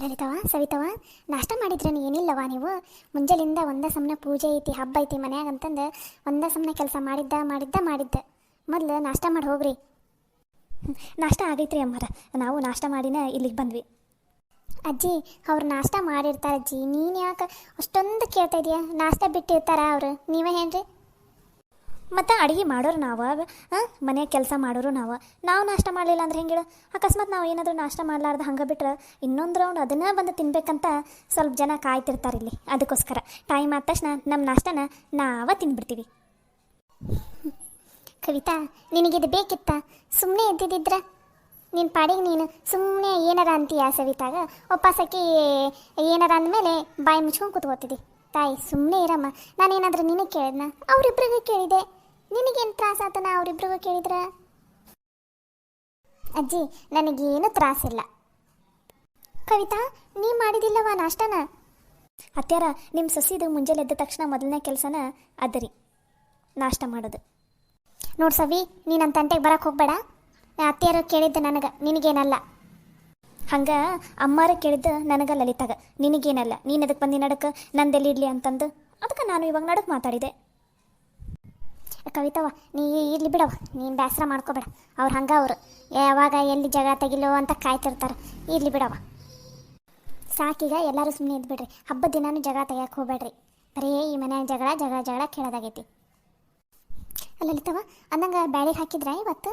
ಲಲಿತವ ಸವಿತವ ನಾಷ್ಟ ಮಾಡಿದ್ರೇನು ಏನಿಲ್ಲವಾ ನೀವು? ಮುಂಜಾನಿಂದ ಒಂದ ಸಮನೆ ಪೂಜೆ ಐತಿ, ಹಬ್ಬ ಐತಿ ಮನ್ಯಾಗ ಅಂತಂದು ಒಂದ ಸಮನೆ ಕೆಲಸ ಮಾಡಿದ್ದೆ. ಮೊದಲು ನಾಷ್ಟ ಮಾಡಿ ಹೋಗ್ರಿ. ನಾಷ್ಟ ಆಗೈತ್ರಿ ಅಮ್ಮರ, ನಾವು ನಾಷ್ಟ ಮಾಡಿನ ಇಲ್ಲಿಗೆ ಬಂದ್ವಿ. ಅಜ್ಜಿ ಅವ್ರು ನಾಷ್ಟ ಮಾಡಿರ್ತಾರೆ ಅಜ್ಜಿ, ನೀನು ಯಾಕೆ ಅಷ್ಟೊಂದು ಕೇಳ್ತಾ ಇದೀಯ? ನಾಷ್ಟ ಬಿಟ್ಟಿರ್ತಾರ ಅವ್ರು, ನೀವೇ ಏನ್ರಿ? ಮತ್ತು ಅಡುಗೆ ಮಾಡೋರು ನಾವು, ಮನೆ ಕೆಲಸ ಮಾಡೋರು ನಾವು ನಾಷ್ಟ ಮಾಡಲಿಲ್ಲ ಅಂದ್ರೆ ಹೆಂಗೆ? ಅಕಸ್ಮಾತ್ ನಾವು ಏನಾದರೂ ನಾಷ್ಟ ಮಾಡಲಾರ್ದು ಹಂಗೆ ಬಿಟ್ರೆ ಇನ್ನೊಂದು ರೌಂಡ್ ಅದನ್ನೇ ಬಂದು ತಿನ್ಬೇಕಂತ ಸ್ವಲ್ಪ ಜನ ಕಾಯ್ತಿರ್ತಾರೆ ಇಲ್ಲಿ. ಅದಕ್ಕೋಸ್ಕರ ಟೈಮ್ ಆದ ತಕ್ಷಣ ನಮ್ಮ ನಾಷ್ಟನ ನಾವೇ ತಿಂದ್ಬಿಡ್ತೀವಿ. ಕವಿತಾ, ನಿನಗಿದು ಬೇಕಿತ್ತ? ಸುಮ್ಮನೆ ಎದ್ದಿದ್ದಿದ್ರ ನಿನ್ನ ಪಾಡಿಗೆ ನೀನು ಸುಮ್ಮನೆ ಏನಾರ ಅಂತೀಯ ಸವಿತಾಗ, ಒಪ್ಪಾಸಕ್ಕಿ ಏನಾರ ಅಂದಮೇಲೆ ಬಾಯಿ ಮುಚ್ಕೊಂಡು ಕೂತ್ಕೋತಿದ್ದಿ. ತಾಯಿ ಸುಮ್ಮನೆ ಇರಮ್ಮ. ನಾನೇನಾದರೂ ನಿನಗೆ ಕೇಳಿದ್ನ? ಅವರಿಬ್ರಿಗೂ ಕೇಳಿದೆ. ನಿನಗೇನು ತ್ರಾಸ ಆತನ ಅವರಿಬ್ರಿಗೂ ಕೇಳಿದ್ರ? ಅಜ್ಜಿ ನನಗೇನು ತ್ರಾಸಿಲ್ಲ. ಕವಿತಾ, ನೀ ಮಾಡಿದಿಲ್ಲವಾ ನಾಷ್ಟನ? ಅತ್ಯಾರ, ನಿಮ್ಮ ಸೊಸಿದು ಮುಂಜಾನೆ ಎದ್ದ ತಕ್ಷಣ ಮೊದಲನೇ ಕೆಲಸನ ಅದರಿ ನಾಷ್ಟ ಮಾಡೋದು. ನೋಡು ಸವಿ, ನೀನು ನನ್ನ ತಂಟೆಗೆ ಬರಕ್ಕೆ ಹೋಗ್ಬೇಡ. ಅತ್ತೆಯರು ಕೇಳಿದ್ದು ನನಗೆ, ನಿನಗೇನಲ್ಲ. ಹಂಗೆ ಅಮ್ಮಾರು ಕೇಳಿದ್ದು ನನಗೆ ಲಲಿತಾಗ, ನಿನಗೇನಲ್ಲ. ನೀನು ಅದಕ್ಕೆ ಬಂದು ನಡಕ್ಕೆ ನಂದೆಲ್ಲಿ ಇಡ್ಲಿ ಅಂತಂದು ಅದಕ್ಕೆ ನಾನು ಇವಾಗ ನಡಕ್ಕೆ ಮಾತಾಡಿದೆ. ಕವಿತವ, ನೀ ಇರ್ಲಿ ಬಿಡವ, ನೀನು ಬೇಸರ ಮಾಡ್ಕೋಬೇಡ. ಅವ್ರು ಹಂಗೆ ಅವರು ಯಾವಾಗ ಎಲ್ಲಿ ಜಗ ತೆಗಿಲೋ ಅಂತ ಕಾಯ್ತಿರ್ತಾರೆ. ಇರ್ಲಿ ಬಿಡವ, ಸಾಕೀಗ ಎಲ್ಲರೂ ಸುಮ್ಮನೆ ಇದ್ಬಿಡ್ರಿ. ಹಬ್ಬದ ದಿನಾನು ಜಗ ತೆಗಿಯಕ್ಕೆ ಹೋಗ್ಬೇಡ್ರಿ. ಬರೀ ಈ ಮನ್ಯಾಗ ಜಗಳ ಕೇಳೋದಾಗೈತಿ. ಲಲಿತವ, ಅಂದಂಗೆ ಬ್ಯಾಳಿಗೆ ಹಾಕಿದ್ರ ಇವತ್ತು?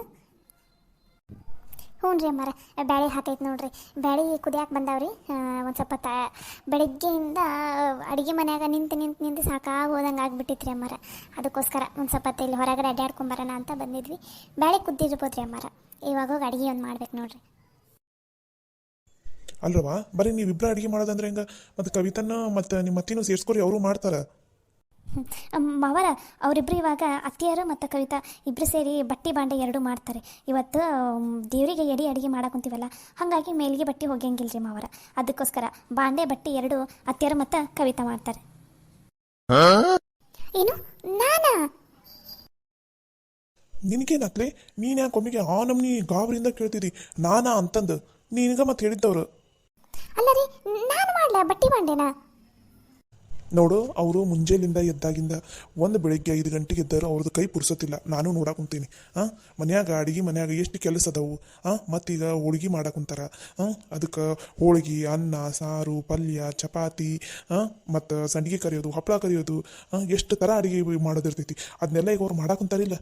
ಹ್ಞೂ ರೀ ಅಮ್ಮಾರ, ಬ್ಯಾಳೆ ಹಾಕೈತೆ ನೋಡ್ರಿ. ಬ್ಯಾಳೆ ಕುದಿಯಾಕೆ ಬಂದಾವ್ರಿ. ಒಂದು ಸ್ವಲ್ಪ ಬೆಳಗ್ಗೆಯಿಂದ ಅಡುಗೆ ಮನ್ಯಾಗ ನಿಂತು ಸಾಕಾಗಿ ಹೋದಂಗೆ ಆಗ್ಬಿಟ್ಟಿತ್ತು ರೀ ಅಮ್ಮಾರ. ಅದಕ್ಕೋಸ್ಕರ ಒಂದು ಸ್ವಲ್ಪ ಇಲ್ಲಿ ಹೊರಗಡೆ ಅಡ್ಡಾಡ್ಕೊಂಬರೋಣ ಅಂತ ಬಂದಿದ್ವಿ. ಬ್ಯಾಳೆ ಕುದ್ದಿರ್ಬೋದು ರೀ ಅಮ್ಮಾರ. ಇವಾಗ ಹೋಗಿ ಅಡುಗೆ ಒಂದು ಮಾಡ್ಬೇಕು ನೋಡ್ರಿ. ಅಲ್ರವಾ, ಬರೀ ನೀವಿಬ್ಬರು ಅಡುಗೆ ಮಾಡೋದಂದ್ರೆ ಹೆಂಗೆ? ಮತ್ತು ಕವಿತನ ಮತ್ತು ನಿಮ್ಮ ಅತ್ತಿನೂ ಸೇರಿಸ್ಕೊರಿ, ಅವರು ಮಾಡ್ತಾರೆ. ಮಾವರ ಅವರಿಬ್ರು ಇವಾಗ ಅತ್ತಿಯರು ಮತ್ತು ಕವಿತಾ ಇಬ್ಬರು ಸೇರಿ ಬಟ್ಟೆ ಬಾಂಡೆ ಎರಡೂ ಮಾಡ್ತಾರೆ. ಇವತ್ತು ದೇವರಿಗೆ ಎಡಿ ಅಡುಗೆ ಮಾಡಕೊಂತೀವಲ್ಲ, ಹಾಗಾಗಿ ಮೇಲಿಗೆ ಬಟ್ಟೆ ಹೋಗ್ಯಂಗಿಲ್ಲ ರೀ ಮಾವರ. ಅದಕ್ಕೋಸ್ಕರ ಬಾಂಡೆ ಬಟ್ಟೆ ಎರಡು ಅತ್ತಿಯರು ಮತ್ತು ಕವಿತಾ ಮಾಡ್ತಾರೆ. ಏನು ನಾನಾ? ನಿನಗೇನಾಗ್ಲಿ? ನೀನು ಯಾಕೆ ಒಮ್ಮಿಗೆ ಆ ನಮ್ನಿ ಗಾಬರಿಯಿಂದ ಕೇಳ್ತಿದ್ದಿ ನಾನಾ ಅಂತಂದು? ನೀನೀಗ ಮತ್ತೆ ಹೇಳಿದ್ದವ್ರು. ಅಲ್ಲ ರೀ, ನಾನು ಮಾಡಲ ಬಟ್ಟೆ ಬಾಂಡೆನಾ? ನೋಡು, ಅವರು ಮುಂಜಾನಿಂದ ಎದ್ದಾಗಿಂದ ಒಂದು ಬೆಳಿಗ್ಗೆ 5 ಗಂಟೆಗೆ ಎದ್ದರು, ಅವ್ರದ್ದು ಕೈ ಪುರ್ಸೋತಿಲ್ಲ. ನಾನು ನೋಡಾಕುಂತೀನಿ. ಮನ್ಯಾಗ ಅಡುಗೆ ಮನ್ಯಾಗ ಎಷ್ಟು ಕೆಲಸ ಅದಾವು. ಮತ್ತೀಗ ಹೋಳ್ಗೆ ಮಾಡಾಕುಂತಾರ. ಅದಕ್ಕೆ ಹೋಳ್ಗೆ, ಅನ್ನ, ಸಾರು, ಪಲ್ಯ, ಚಪಾತಿ, ಮತ್ತು ಸಂಡಿಗೆ ಕರಿಯೋದು, ಹಪ್ಪಳ ಕರಿಯೋದು, ಎಷ್ಟು ಥರ ಅಡುಗೆ ಮಾಡೋದಿರ್ತೈತಿ. ಅದನ್ನೆಲ್ಲ ಈಗ ಅವ್ರು ಮಾಡಾಕುಂತಾರಿಲ್ಲ.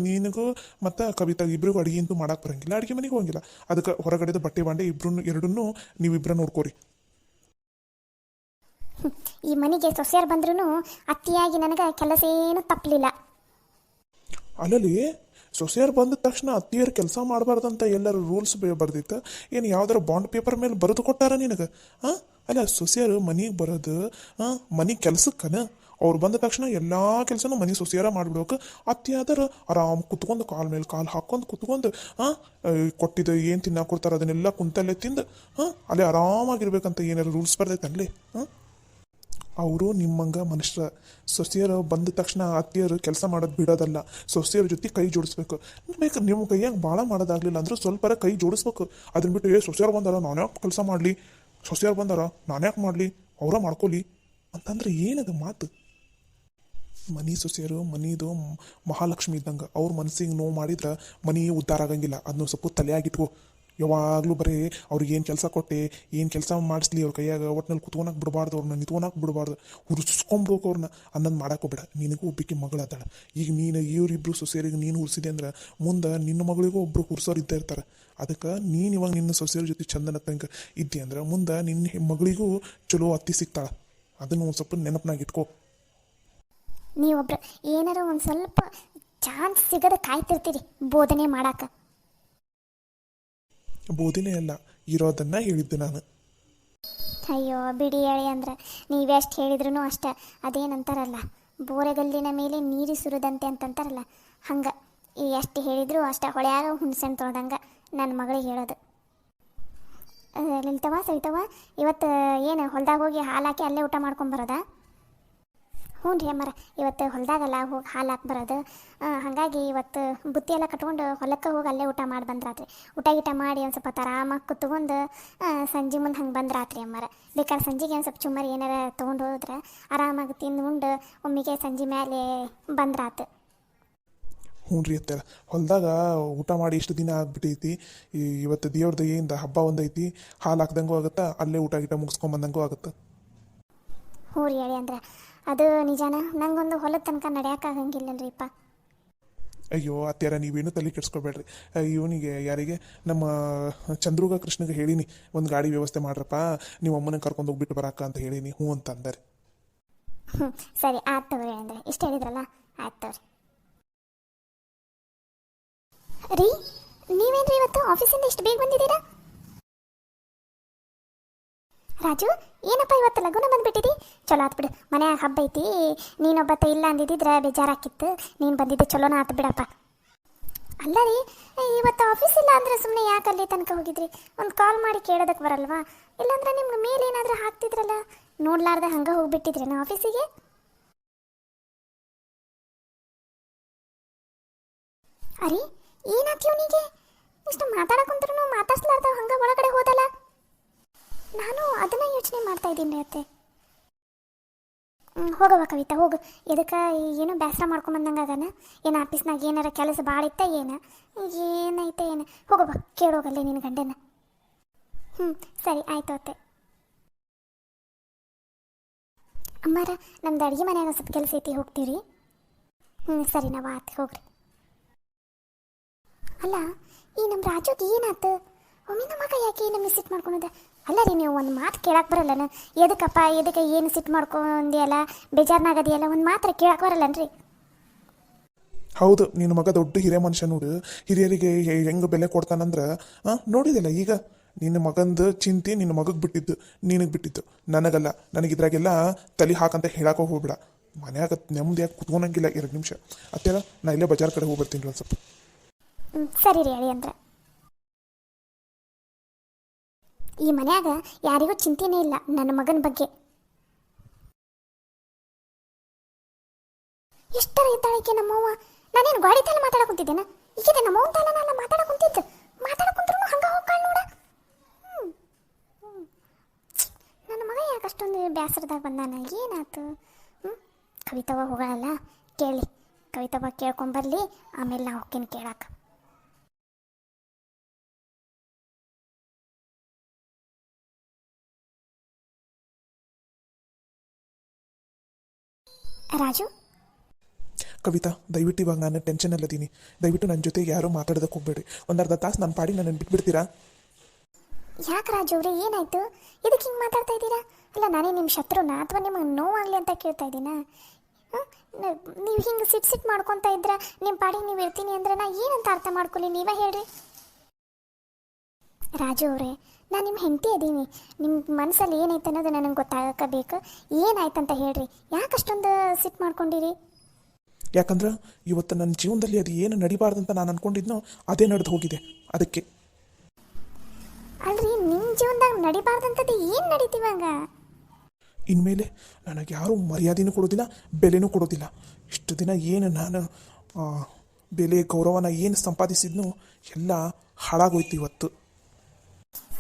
ನಿನಗೂ ಮತ್ತು ಕವಿತಾ ಇಬ್ಬರಿಗೂ ಅಡುಗೆ ಅಂತೂ ಮಾಡಕ್ಕೆ ಬರಂಗಿಲ್ಲ, ಅಡುಗೆ ಮನೆಗೆ ಹೋಗಿಲ್ಲ. ಅದಕ್ಕೆ ಹೊರಗಡೆದು ಬಟ್ಟೆ ಬಾಂಡೆ ಎರಡನ್ನೂ ನೀವಿಬ್ಬರ ನೋಡ್ಕೋರಿ. ಈ ಮನೆಗೆ ಸೊಸೆಯರು ಬಂದ್ರೂ ಅತ್ತಿಯಾಗಿ ನನಗೆ ಕೆಲಸ ಏನು ತಪ್ಪಲಿಲ್ಲ. ಅಲ್ಲಲ್ಲಿ ಸೊಸೆಯರು ಬಂದ ತಕ್ಷಣ ಅತ್ತಿಯರು ಕೆಲಸ ಮಾಡಬಾರ್ದಂತ ಎಲ್ಲರೂ ರೂಲ್ಸ್ ಬರ್ದಿತ್ತು. ಏನು ಯಾವ್ದಾರು ಬಾಂಡ್ ಪೇಪರ್ ಮೇಲೆ ಬರೆದು ಕೊಟ್ಟಾರ ನಿನಗೆ? ಅಲ್ಲ, ಸೊಸೆಯರು ಮನೆಗೆ ಬರೋದು ಮನೆ ಕೆಲಸಕ್ಕನ? ಅವ್ರು ಬಂದ ತಕ್ಷಣ ಎಲ್ಲ ಕೆಲಸನೂ ಮನೆ ಸೊಸೆಯರ ಮಾಡಿಬಿಡೋಕೆ. ಅತ್ತಿಯಾದ್ರೆ ಆರಾಮ್ ಕುತ್ಕೊಂಡು ಕಾಲ ಮೇಲೆ ಕಾಲು ಹಾಕ್ಕೊಂಡು ಕುತ್ಕೊಂಡು ಕೊಟ್ಟಿದ್ದು ಏನು ತಿನ್ನಾಕ ಕೊಡ್ತಾರೆ ಅದನ್ನೆಲ್ಲ ಕುಂತಲ್ಲೇ ತಿಂದು ಅಲ್ಲೇ ಆರಾಮಾಗಿರ್ಬೇಕಂತ ಏನಾರು ರೂಲ್ಸ್ ಬರ್ದೈತನ್ಲಿ? ಅವರು ನಿಮ್ಮಂಗೆ ಮನುಷ್ಯರ. ಸೊಸೆಯರು ಬಂದ ತಕ್ಷಣ ಅತ್ತಿಯರು ಕೆಲಸ ಮಾಡೋದು ಬಿಡೋದಲ್ಲ. ಸೊಸೆಯರ ಜೊತೆ ಕೈ ಜೋಡಿಸ್ಬೇಕು. ಬೇಕು ನಿಮ್ಮ ಕೈಯಾಗ ಭಾಳ ಮಾಡೋದಾಗಲಿಲ್ಲ ಅಂದ್ರೆ ಸ್ವಲ್ಪರ ಕೈ ಜೋಡಿಸ್ಬೇಕು. ಅದನ್ನ ಬಿಟ್ಟು ಸೊಸೆಯರು ಬಂದಾರ ನಾನು ಯಾಕೆ ಕೆಲಸ ಮಾಡಲಿ, ಸೊಸೆಯರು ಬಂದಾರ ನಾನು ಯಾಕೆ ಮಾಡಲಿ, ಅವರ ಮಾಡ್ಕೊಲಿ ಅಂತಂದ್ರೆ ಏನದು ಮಾತು? ಮನೆ ಸೊಸೆಯರು ಮನೆದು ಮಹಾಲಕ್ಷ್ಮಿ ಇದ್ದಂಗೆ. ಅವ್ರ ಮನಸ್ಸಿಗೆ ನೋವು ಮಾಡಿದ್ರೆ ಮನೆ ಉದ್ಧಾರ ಆಗಂಗಿಲ್ಲ. ಅದನ್ನ ಸ್ವಲ್ಪ ತಲೆಯಾಗಿಟ್ಕೋ. ಯಾವಾಗಲೂ ಬರೀ ಅವ್ರಿಗೆ ಏನು ಕೆಲಸ ಕೊಟ್ಟೆ, ಏನು ಕೆಲಸ ಮಾಡಿಸ್ಲಿ ಅವ್ರ ಕೈಯಾಗ, ಒಟ್ಟಿನಲ್ಲಿ ಕುತ್ಕೊಳಕ್ಕೆ ಬಿಡಬಾರ್ದು, ಅವ್ರನ್ನ ನಿಂತ್ಕೊಳಕ್ಕೆ ಬಿಡಬಾರ್ದು, ಹುರಿಸ್ಕೊಂಬಿಡ್ಬೇಕು ಅವ್ರನ್ನ. ಅನ್ನೋದು ಮಾಡೋಕೋಬೇಡ. ನಿನಗೂ ಒಬ್ಬಕ್ಕೆ ಮಗಳಾದಾಳೆ. ಈಗ ನೀನು ಇವರಿಬ್ಬರು ಸೊಸೆಯರಿಗೆ ನೀನು ಹುರಿಸಿದೆ ಅಂದ್ರೆ ಮುಂದೆ ನಿನ್ನ ಮಗಳಿಗೂ ಒಬ್ಬರು ಹುರ್ಸೋರು ಇದ್ದೇ ಇರ್ತಾರೆ. ಅದಕ್ಕೆ ನೀನು ಇವಾಗ ನಿನ್ನ ಸೊಸೆಯರ ಜೊತೆ ಚಂದನ ತನಕ ಇದ್ದೆ ಅಂದ್ರೆ ಮುಂದೆ ನಿನ್ನ ಮಗಳಿಗೂ ಚಲೋ ಅತ್ತಿ ಸಿಗ್ತಾಳೆ. ಅದನ್ನು ಒಂದು ಸ್ವಲ್ಪ ನೆನಪನಾಗ ಇಟ್ಕೋ. ನೀವೊಬ್ರು ಏನಾರು ಒಂದು ಸ್ವಲ್ಪ ಚಾನ್ಸ್ ಸಿಗದೆ ಕಾಯ್ತಿರ್ತೀರಿ ಬೋಧನೆ ಮಾಡಾಕ. ಬೋಧನೆ ಅಲ್ಲ, ಇರೋದನ್ನ ಹೇಳಿದ್ದೆ ನಾನು. ಅಯ್ಯೋ ಬಿಡಿ ಹೇಳಿ ಅಂದ್ರೆ ನೀವೆಷ್ಟು ಹೇಳಿದ್ರು ಅಷ್ಟೇ. ಅದೇನಂತಾರಲ್ಲ, ಬೋರೆಗಲ್ಲಿನ ಮೇಲೆ ನೀರು ಸುರಿದಂತೆ ಅಂತಂತಾರಲ್ಲ, ಹಂಗೆ ಎಷ್ಟು ಹೇಳಿದ್ರು ಅಷ್ಟೇ. ಹೊಳೆಯಾಗ ಹುಣ್ಸೆಣ್ಣು ತೊಳ್ದಂಗೆ ನನ್ನ ಮಗಳಿಗೆ ಹೇಳೋದು. ಲಲಿತವ ಸವಿತವ, ಇವತ್ತು ಏನು ಹೊಲ್ದಾಗ ಹೋಗಿ ಹಾಲು ಹಾಕಿ ಅಲ್ಲೇ ಊಟ ಮಾಡ್ಕೊಂಬರೋದಾ? ಹ್ಞೂ ರೀ ಅಮ್ಮರ ಇವತ್ತು ಹೊಲದಾಗಲ್ಲ ಹೋಗಿ ಹಾಲು ಹಾಕಿ ಬರೋದು ಹಾಗಾಗಿ ಇವತ್ತು ಬುತ್ತಿ ಎಲ್ಲ ಕಟ್ಕೊಂಡು ಹೊಲಕ್ಕೆ ಹೋಗಿ ಅಲ್ಲೇ ಊಟ ಮಾಡಿ ಬಂದ್ರಾತ್ರಿ. ಊಟ ಗೀಟ ಮಾಡಿ ಒಂದು ಸ್ವಲ್ಪ ಆರಾಮಾಗಿ ಕುತ್ಕೊಂಡು ಸಂಜೆ ಮುಂದೆ ಹಂಗೆ ಬಂದ್ರಾತ್ರಿ ಅಮ್ಮರ. ಬೇಕಾದ್ರೆ ಸಂಜೆಗೆ ಒಂದು ಸ್ವಲ್ಪ ಚುಮ್ಮರಿ ಏನಾರ ತೊಗೊಂಡು ಹೋದ್ರೆ ಆರಾಮಾಗಿ ತಿಂದು ಉಂಡು ಒಮ್ಮಿಗೆ ಸಂಜೆ ಮೇಲೆ ಬಂದ್ರಾತು. ಹ್ಞೂ ರೀ ಅತ್ತಾರ, ಹೊಲದಾಗ ಊಟ ಮಾಡಿ ಇಷ್ಟು ದಿನ ಆಗ್ಬಿಟ್ಟೈತಿ. ಇವತ್ತು ದೇವ್ರ ದಯೆಯಿಂದ ಹಬ್ಬ ಒಂದೈತಿ, ಹಾಲು ಹಾಕ್ದಂಗೂ ಆಗುತ್ತೆ, ಅಲ್ಲೇ ಊಟ ಗೀಟ ಮುಗಿಸ್ಕೊಂಬಂದಂಗೂ ಆಗುತ್ತೆ. ಹ್ಞೂ ರೀ ಹೇಳಿ ಅಂದ್ರೆ ಅದು ನಿಜಾನ. ನಂಗೊಂದು ಹೊಲದ ತನಕ ನಡೆಯೋಕ್ಕಾಗಂಗಿಲ್ಲಲ್ರಿಪ್ಪ. ಅಯ್ಯೋ ಅತ್ಯಾರ ನೀವೇನು ತಲೆ ಕೆಡ್ಸ್ಕೊಬೇಡ್ರಿ. ಇವನಿಗೆ ಯಾರಿಗೆ ನಮ್ಮ ಚಂದ್ರುಗ ಕೃಷ್ಣಗೆ ಹೇಳೀನಿ, ಒಂದು ಗಾಡಿ ವ್ಯವಸ್ಥೆ ಮಾಡ್ರಪ್ಪ, ನೀವು ಅಮ್ಮನ ಕರ್ಕೊಂಡು ಹೋಗ್ಬಿಟ್ಟು ಬರಾಕ ಅಂತ ಹೇಳೀನಿ. ಹ್ಞೂ ಅಂತ ಅಂದಾರೆ. ಹ್ಞೂ ಸರಿ ಆಯ್ತು ತಗೋರಿ ಅಂದರೆ ಇಷ್ಟು ಹೇಳಿದ್ರಲ್ಲ, ಆಯ್ತು ತಗೋರಿ. ರೀ ನೀವೇನ್ರಿ ಇವತ್ತು ಆಫೀಸಿಂದ ಇಷ್ಟು ಬೇಗ ಬಂದಿದ್ದೀರಾ? ರಾಜು ಏನಪ್ಪ ಇವತ್ತು ಲಗುನ ಬಂದುಬಿಟ್ಟಿದಿ? ಚಲೋ ಆತು ಬಿಡು, ಮನ್ಯಾಗ ಹಬ್ಬ ಐತಿ, ನೀನೊಬ್ಬತ್ತ ಇಲ್ಲ ಅಂದಿದ್ದಿದ್ರೆ ಬೇಜಾರಾಕಿತ್ತು. ನೀನು ಬಂದಿದ್ದೆ ಚಲೋನ ಆತು ಬಿಡಪ್ಪ. ಅಲ್ಲ ರೀ, ಇವತ್ತು ಆಫೀಸ್ ಇಲ್ಲ ಅಂದರೆ ಸುಮ್ಮನೆ ಯಾಕೆ ಅಲ್ಲಿ ತನಕ ಹೋಗಿದ್ರಿ? ಒಂದು ಕಾಲ್ ಮಾಡಿ ಕೇಳೋದಕ್ಕೆ ಬರಲ್ವಾ? ಇಲ್ಲಾಂದ್ರೆ ನಿಮ್ಗೆ ಮೇಲೆ ಏನಾದರೂ ಹಾಕ್ತಿದ್ರಲ್ಲ, ನೋಡ್ಲಾರ್ದೆ ಹಂಗೆ ಹೋಗ್ಬಿಟ್ಟಿದ್ರೇನೋ ಆಫೀಸಿಗೆ? ಅರಿ ಏನಾಯ್ತು ಇವನಿಗೆ? ಇಷ್ಟು ಮಾತಾಡಕುಂತ್ರು ಮಾತಾಡ್ಸ್ಲಾರ್ದ ಹಂಗೆ ಒಳಗಡೆ ಹೋದಲ್ಲ. ನಾನು ಅದನ್ನ ಯೋಚನೆ ಮಾಡ್ತಾ ಇದ್ದೀನಿ ಅತ್ತೆ. ಹೋಗವ ಕವಿತಾ ಹೋಗು. ಎದಕ್ಕೆ ಏನೋ ಬೇಸರ ಮಾಡ್ಕೊಂಬಂದಂಗಾಗನ? ಏನು ಆಫೀಸ್ನಾಗ ಏನಾರ ಕೆಲಸ ಭಾಳ ಇತ್ತ ಏನೈತೆ ಏನು? ಹೋಗವ ಕೇಳೋಗಲ್ಲೇ ನಿನ್ನ ಗಂಡನ. ಸರಿ ಆಯ್ತು ಅತ್ತೆ. ಅಮ್ಮಾರ ನಮ್ದು ಅಡುಗೆ ಮನ್ಯಾಗ ಸ್ವಲ್ಪ ಕೆಲಸ ಐತಿ, ಹೋಗ್ತೀರಿ? ಸರಿ ನಾವು ಆತು ಹೋಗ್ರಿ. ಅಲ್ಲ ಈ ನಮ್ಮ ರಾಜುಗೆ ಏನಾಯ್ತು? ಒಮ್ಮೆ ನಮ್ಮ ಮಗ ಯಾಕೆ ನಮ್ಮ ಸಿಟ್ಟು ಮಾಡ್ಕೊಳೋದ? ಅಲ್ಲ ರೀ, ನೀವು ಒಂದು ಮಾತು ಕೇಳಕ್ಕೆ ಬರಲ್ಲನ? ಎದಕ್ಕಪ್ಪ ಎದಕ್ಕೆ ಏನು ಸಿಟ್ಟು ಮಾಡ್ಕೊಂಡಿಯಲ್ಲ, ಬೇಜಾರ್ನಾಗದಿಯಲ್ಲ, ಒಂದು ಮಾತ್ರ ಕೇಳಕ್ಕೆ ಬರಲ್ಲನ್ರಿ? ಹೌದು, ನಿನ್ನ ಮಗ ದೊಡ್ಡ ಹಿರಿಯ ಮನುಷ್ಯ ನೋಡು. ಹಿರಿಯರಿಗೆ ಹೆಂಗೆ ಬೆಲೆ ಕೊಡ್ತಾನಂದ್ರೆ ನೋಡಿದಿಲ್ಲ ಈಗ. ನಿನ್ನ ಮಗಂದು ಚಿಂತೆ ನಿನ್ನ ಮಗಗೆ ಬಿಟ್ಟಿದ್ದು, ನಿನಗೆ ಬಿಟ್ಟಿದ್ದು, ನನಗಲ್ಲ. ನನಗಿದ್ರಾಗೆಲ್ಲ ತಲೆ ಹಾಕಂತ ಹೇಳಕ್ಕೆ ಹೋಗ್ಬಿಡ. ಮನ್ಯಾಗ ನೆಮ್ಮದಿಯಾಗಿ ಕುತ್ಕೊಳಂಗಿಲ್ಲ 2 ನಿಮಿಷ. ಅತ್ತೆಲ್ಲ ನಾ ಇಲ್ಲೇ ಬಜಾರ್ ಕಡೆ ಹೋಗ್ಬರ್ತೀನಿ ಒಂದು ಸ್ವಲ್ಪ. ಸರಿ ರೀ ಹೇಳಿ ಅಂದ್ರೆ. ಈ ಮನ್ಯಾಗ ಯಾರಿಗೂ ಚಿಂತೆನೇ ಇಲ್ಲ ನನ್ನ ಮಗನ ಬಗ್ಗೆ. ಎಷ್ಟರ ಇದ್ದಾಳಿಕೆ ನಮ್ಮವ್ವ. ನಾನೇನು ಗಾಡಿ ತಾಲ ಮಾತಾಡ ಕುಂತಿದ್ದೇನ? ಈಗಿದೆ ನಮ್ಮವ್ವ ತಾಲ ನಾನು ಮಾತಾಡ ಕುಂತಿದ್ದು. ಮಾತಾಡ ಕುಂತ್ರು ಹಂಗ ಹೋಗ್ಕಾಳ ನೋಡ. ನನ್ನ ಮಗ ಯಾಕೆ ಅಷ್ಟೊಂದು ಬೇಸರದಾಗ ಬಂದಾನ? ಏನಾಯ್ತು? ಕವಿತವ್ವ ಹೋಗಳಲ್ಲ, ಕೇಳಿ. ಕವಿತವ್ವ ಕೇಳ್ಕೊಂಬರ್ಲಿ, ಆಮೇಲೆ ನಾ ಹೋಗ್ತೀನಿ ಕೇಳಕ್ಕೆ. ರಾಜು ಕವಿತಾ, ದಯವಿಟ್ಟು ಇವಾಗ ನಾನು ಟೆನ್ಷನಲ್ಲದೀನಿ. ದಯವಿಟ್ಟು ನನ್ನ ಜೊತೆ ಯಾರೂ ಮಾತಾಡೋದಕ್ಕೆ ಹೋಗ್ಬೇಡಿ. ಒಂದು ಅರ್ಧ ತಾಸು ನನ್ನ ಪಾಡಿ ನನ್ನನ್ನು ಬಿಟ್ಬಿಡ್ತೀರಾ? ಯಾಕೆ ರಾಜು ಅವ್ರೆ ಏನಾಯ್ತು? ಇದಕ್ಕೆ ಹಿಂಗೆ ಮಾತಾಡ್ತಾ ಇದ್ದೀರಾ? ಅಲ್ಲ ನಾನೇ ನಿಮ್ಮ ಶತ್ರುನಾ ಅಥವಾ ನಿಮಗೆ ನೋವಾಗಲಿ ಅಂತ ಕೇಳ್ತಾ ಇದ್ದೀನಾ? ನೀವು ಹಿಂಗೆ ಸಿಟ್ಟು ಮಾಡ್ಕೊತಾ ಇದ್ರೆ ನಿಮ್ಮ ಪಾಡಿಗೆ ನೀವು ಇರ್ತೀನಿ ಅಂದ್ರೆ ನಾ ಏನಂತ ಅರ್ಥ ಮಾಡ್ಕೊಳ್ಳಿ? ನೀವೇ ಹೇಳ್ರಿ. ರಾಜು ಅವರೇ, ನಾನು ನಿಮ್ಮ ಹೆಂಡತಿ ಅದೀನಿ. ನಿಮ್ಮ ಮನಸ್ಸಲ್ಲಿ ಏನೈತೆ ಅನ್ನೋದು ನನಗೆ ಗೊತ್ತಾಗಕ್ಕೆ ಬೇಕು. ಏನಾಯ್ತಂತ ಹೇಳ್ರಿ, ಯಾಕೆ ಅಷ್ಟೊಂದು ಸಿಟ್ಟು ಮಾಡ್ಕೊಂಡಿರಿ? ಯಾಕಂದ್ರೆ ಇವತ್ತು ನನ್ನ ಜೀವನದಲ್ಲಿ ಅದು ಏನು ನಡಿಬಾರ್ದಂತ ನಾನು ಅನ್ಕೊಂಡಿದ್ನೋ ಅದೇ ನಡೆದು ಹೋಗಿದೆ. ಅದಕ್ಕೆ. ಅಲ್ರಿ, ನಿಮ್ಮ ಜೀವನದಾಗ ನಡಿಬಾರ್ದಂಥದ್ದು ಏನು ನಡೀತಿವಾಗ? ಇನ್ಮೇಲೆ ನನಗೆ ಯಾರೂ ಮರ್ಯಾದೆನೂ ಕೊಡೋದಿಲ್ಲ, ಬೆಲೆನೂ ಕೊಡೋದಿಲ್ಲ. ಇಷ್ಟು ದಿನ ಏನು ನಾನು ಬೆಲೆ ಗೌರವನ ಏನು ಸಂಪಾದಿಸಿದ್ನೋ ಎಲ್ಲ ಹಾಳಾಗೋಯ್ತು ಇವತ್ತು.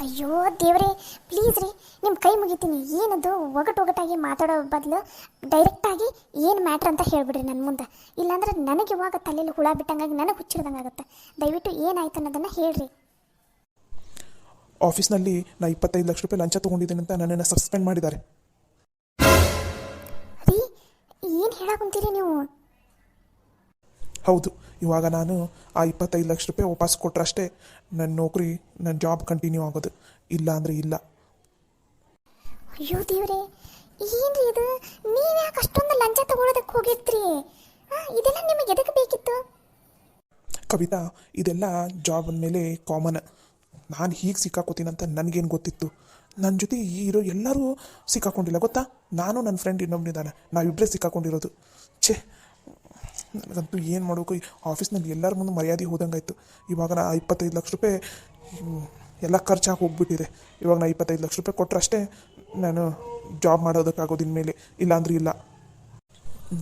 ಅಯ್ಯೋ ದೇವ್ರೆ, ಪ್ಲೀಸ್ ರೀ, ನಿಮ್ಮ ಕೈ ಮುಗಿತೀನಿ. ಏನದು ಒಗಟಾಗಿ ಮಾತಾಡೋ ಬದಲು ಡೈರೆಕ್ಟಾಗಿ ಏನು ಮ್ಯಾಟ್ರ್ ಅಂತ ಹೇಳ್ಬಿಡ್ರಿ ನನ್ನ ಮುಂದೆ. ಇಲ್ಲಾಂದ್ರೆ ನನಗೆ ಇವಾಗ ತಲೆಯಲ್ಲಿ ಹುಳ ಬಿಟ್ಟಂಗಾಗಿ ನನಗೆ ಹುಚ್ಚಿಡ್ದಂಗೆ ಆಗುತ್ತೆ. ದಯವಿಟ್ಟು ಏನಾಯ್ತು ಅನ್ನೋದನ್ನು ಹೇಳ್ರಿ. ಆಫೀಸ್ನಲ್ಲಿ ನಾ 25 ಲಕ್ಷ ರೂಪಾಯಿ ಲಂಚ ತೊಗೊಂಡಿದ್ದೀನಿ ಅಂತ ನನ್ನನ್ನು ಸಸ್ಪೆಂಡ್ ಮಾಡಿದ್ದಾರೆ. ರೀ, ಏನು ಹೇಳಕುಂತೀರಿ ನೀವು? ಹೌದು, ಇವಾಗ ನಾನು ಆ 25 ಲಕ್ಷ ರೂಪಾಯಿ ವಾಪಸ್ ಕೊಟ್ಟರಷ್ಟೇ ನನ್ನ ನೌಕರಿ, ನನ್ನ ಜಾಬ್ ಕಂಟಿನ್ಯೂ ಆಗೋದು. ಇಲ್ಲ ಅಂದರೆ ಇಲ್ಲ. ಅಯ್ಯೋ ದೇವ್ರೆ, ಏನ್ರಿ ಇದು? ನೀವು ಯಾಕೆ ಅಷ್ಟೊಂದು ಲಂಚ ತಗೊಳ್ಳೋದಕ್ಕೆ ಹೋಗಿದ್ರಿ? ಇದೆಲ್ಲ ನಿಮಗೆ ಎದಕ್ಕೆ ಬೇಕಿತ್ತು? ಕವಿತಾ, ಇದೆಲ್ಲ ಜಾಬ್ ಅಂದಮೇಲೆ ಕಾಮನ್. ನಾನು ಹೀಗೆ ಸಿಕ್ಕಾಕೋತೀನಂತ ನನಗೇನು ಗೊತ್ತಿತ್ತು? ನನ್ನ ಜೊತೆ ಇರೋ ಎಲ್ಲರೂ ಸಿಕ್ಕಾಕೊಂಡಿಲ್ಲ ಗೊತ್ತಾ? ನಾನು ನನ್ನ ಫ್ರೆಂಡ್ ಇನ್ನೊಬ್ಬನಿದ್ದಾನೆ, ನಾವಿಬ್ಬರೇ ಸಿಕ್ಕಾಕೊಂಡಿರೋದು. ಛೇ, ನನಗಂತೂ ಏನು ಮಾಡಬೇಕು? ಆಫೀಸ್ನಲ್ಲಿ ಎಲ್ಲರ ಮುಂದೆ ಮರ್ಯಾದೆ ಹೋದಂಗಾಯ್ತು. ಇವಾಗ ನಾ 25 ಲಕ್ಷ ರೂಪಾಯಿ ಎಲ್ಲ ಖರ್ಚಾಗಿ ಹೋಗ್ಬಿಟ್ಟಿದೆ. ಇವಾಗ ನಾ 25 ಲಕ್ಷ ರೂಪಾಯಿ ಕೊಟ್ಟರಷ್ಟೇ ನಾನು ಜಾಬ್ ಮಾಡೋದಕ್ಕಾಗೋದಿನ ಮೇಲೆ, ಇಲ್ಲಾಂದ್ರೆ ಇಲ್ಲ.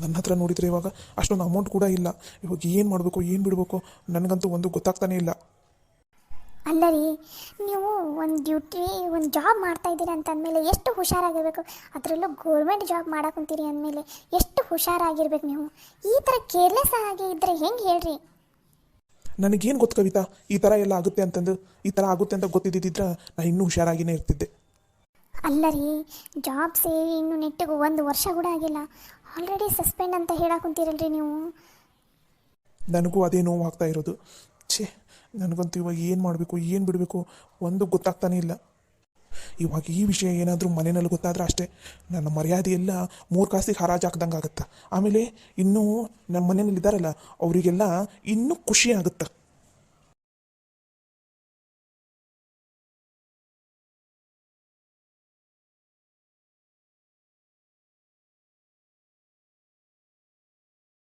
ನನ್ನ ಹತ್ರ ನೋಡಿದರೆ ಇವಾಗ ಅಷ್ಟೊಂದು ಅಮೌಂಟ್ ಕೂಡ ಇಲ್ಲ. ಇವಾಗ ಏನು ಮಾಡಬೇಕು ಏನು ಬಿಡಬೇಕು ನನಗಂತೂ ಒಂದು ಗೊತ್ತಾಗ್ತಾನೇ ಇಲ್ಲ. ಅಲ್ಲ ರೀ, ನೀವು ಒಂದು ಜಾಬ್ ಮಾಡ್ತಾ ಇದ್ದೀರಿ ಅಂತಂದಮೇಲೆ ಎಷ್ಟು ಹುಷಾರಾಗಿರ್ಬೇಕು. ಅದರಲ್ಲೂ ಗೋರ್ಮೆಂಟ್ ಜಾಬ್ ಮಾಡಕ್ಕಂತೀರಿ ಅಂದಮೇಲೆ ಎಷ್ಟು ಹುಷಾರಾಗಿರ್ಬೇಕು ನೀವು. ಈ ಥರ ಕೇರ್ಲೆಸ್ ಆಗಿ ಇದ್ದರೆ ಹೆಂಗೆ ಹೇಳ್ರಿ? ನನಗೇನು ಗೊತ್ತು ಕವಿತಾ, ಈ ಥರ ಎಲ್ಲ ಆಗುತ್ತೆ ಅಂತಂದು. ಈ ಥರ ಆಗುತ್ತೆ ಅಂತ ಗೊತ್ತಿದ್ದಿದ್ರೆ ನಾನು ಇನ್ನೂ ಹುಷಾರಾಗಿಯೇ ಇರ್ತಿದ್ದೆ. ಅಲ್ಲ ರೀ, ಜಾಬ್ ಸೇರಿ ಇನ್ನು ನೆಟ್ಟಿಗೂ 1 ವರ್ಷ ಕೂಡ ಆಗಿಲ್ಲ, ಆಲ್ರೆಡಿ ಸಸ್ಪೆಂಡ್ ಅಂತ ಹೇಳಕ್ಕಂತೀರಲ್ರಿ ನೀವು. ನನಗೂ ಅದೇ ನೋವು ಆಗ್ತಾ ಇರೋದು. ಛೇ, ನನಗಂತೂ ಇವಾಗ ಏನು ಮಾಡಬೇಕು ಏನು ಬಿಡಬೇಕು ಒಂದು ಗೊತ್ತಾಗ್ತಾನೇ ಇಲ್ಲ. ಇವಾಗ ಈ ವಿಷಯ ಏನಾದರೂ ಮನೆಯಲ್ಲಿ ಗೊತ್ತಾದ್ರೆ ಅಷ್ಟೇ, ನನ್ನ ಮರ್ಯಾದೆ ಎಲ್ಲ 3 ಕಾಸಿಗೆ ಹರಾಜು ಹಾಕ್ದಂಗೆ ಆಗುತ್ತೆ. ಆಮೇಲೆ ಇನ್ನೂ ನಮ್ಮ ಮನೆಯಲ್ಲಿ ಇದ್ದಾರಲ್ಲ ಅವರಿಗೆಲ್ಲ ಇನ್ನೂ ಖುಷಿ ಆಗುತ್ತೆ.